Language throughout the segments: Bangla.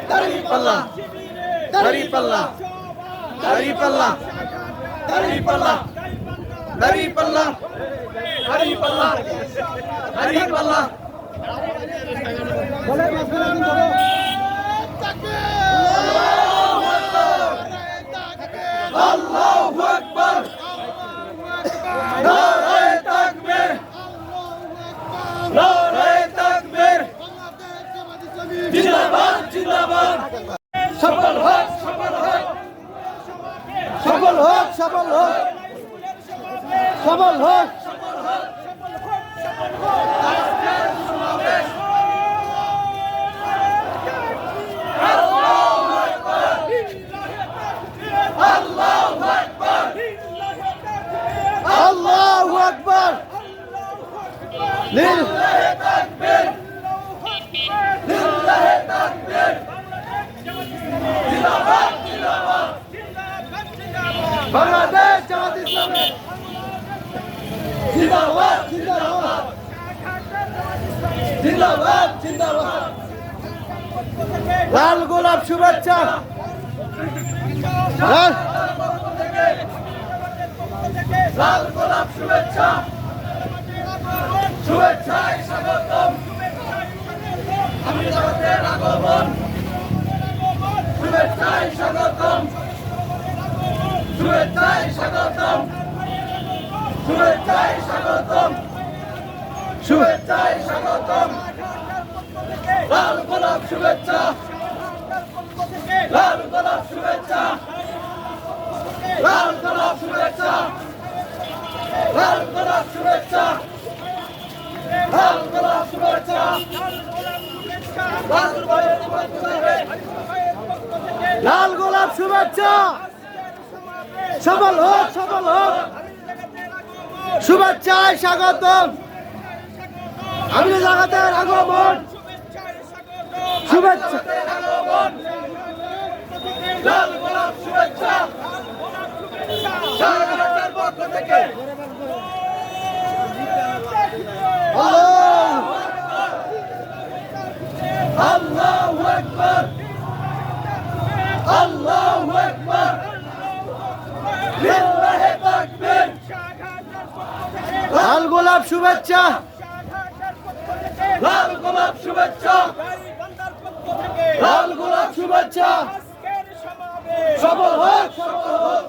দাঁড়িপাল্লা দাঁড়িপাল্লা দাঁড়িপাল্লা দাঁড়িপাল্লা দাঁড়িপাল্লা দাঁড়িপাল্লা দাঁড়িপাল্লা আল্লাহু আকবার নারায়ে তাকবীর নারায়ে তাকবীর জিন্দাবাদ জিন্দাবাদ সফল হোক সফল হোক সফল হোক সফল হোক সফল হোক আল্লাহু আকবার লিল্লাহি তাকবীর লিল্লাহি তাকবীর জিন্দাবাদ জিন্দাবাদ বাংলাদেশ জামাত ইসলামী জিন্দাবাদ জিন্দাবাদ জিন্দাবাদ জিন্দাবাদ লাল গোলাপ শুভেচ্ছা লাল গোলাপ শুভেচ্ছা শুভেচ্ছায় স্বাগতম আমি জামাতের আগমন শুভেচ্ছায় স্বাগতম শুভেচ্ছায় স্বাগতম শুভেচ্ছায় স্বাগতম শুভেচ্ছায় স্বাগতম লাল গোলাপ শুভেচ্ছা লাল গোলাপ শুভেচ্ছা লাল গোলাপ শুভেচ্ছা লাল গোলাপ শুভেচ্ছা লাল গোলাপ শুভেচ্ছা লাল গোলাপ শুভেচ্ছা সফল হোক সফল হোক শুভেচ্ছায় স্বাগতম আমি জামাতের আগমন শুভেচ্ছা লাল গোলাপ শুভেচ্ছা জামাতের পক্ষ থেকে আল্লাহু আকবার আল্লাহু আকবার লিল্লাহি তাকবীর লাল গোলাপ শুভেচ্ছা লাল গোলাপ শুভেচ্ছা লাল গোলাপ শুভেচ্ছা সফল হোক সফল হোক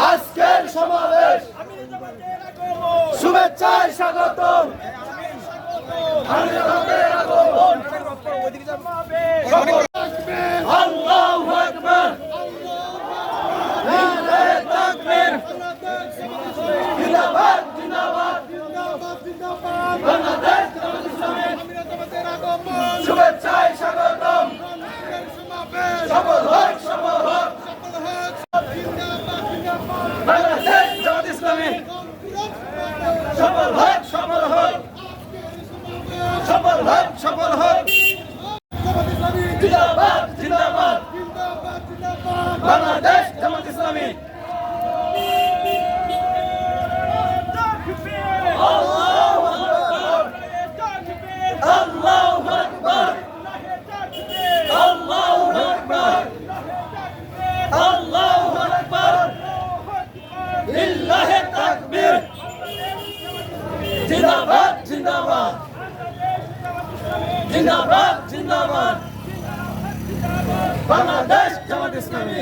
আজকের সমাবেশ শুভেচ্ছায় স্বাগতম আমি জামাতের আগমন আল্লাহু আকবার নারায়ে তাকবীর জিন্দাবাদ জিন্দাবাদ বাংলাদেশ জামাত ইসলামী শুভেচ্ছায় স্বাগতম সফল হোক সফল হোক বাংলাদেশ জামাত ইসলামী সফল হোক সফল হোক সফল হোক সফল হোক জিন্দাবাদ জিন্দাবাদ বাংলাদেশ জামাত ইসলামী আল্লাহু আকবার আল্লাহু আকবার আল্লাহু আকবার আল্লাহু আকবার লিল্লাহি তাকবীর জিন্দাবাদ জিন্দাবাদ জিন্দাবাদ জিন্দাবাদ বাংলাদেশ জামাত ইসলামী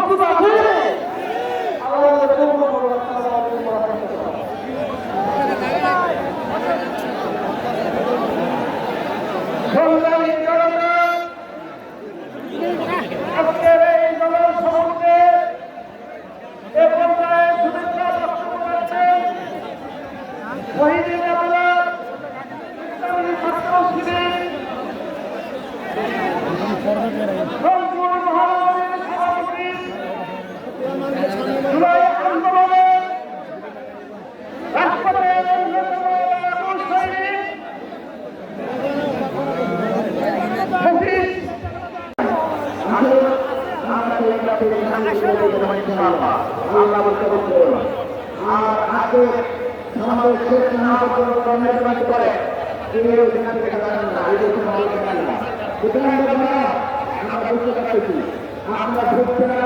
প্রস্তুত আছে আজকের এই জনসভাকে এ পর্যায়ে শুভেচ্ছা বক্তব্য রাখছেন শহীদের আবরার ছাত্র শিবির রংপুর মহানগরীর সভাপতি জুলাই আন্দোলনে রাজপথের অন্যতম আবুল সৈনিক আল্লাহ বলতে আর আগে আমাদের শেষ না করে তিনি সেখান থেকে জানেন না এই দেশে মালিক জানেন না সুতরাং আমরা বুঝতে পারতেছি আমরা ঢুকতে না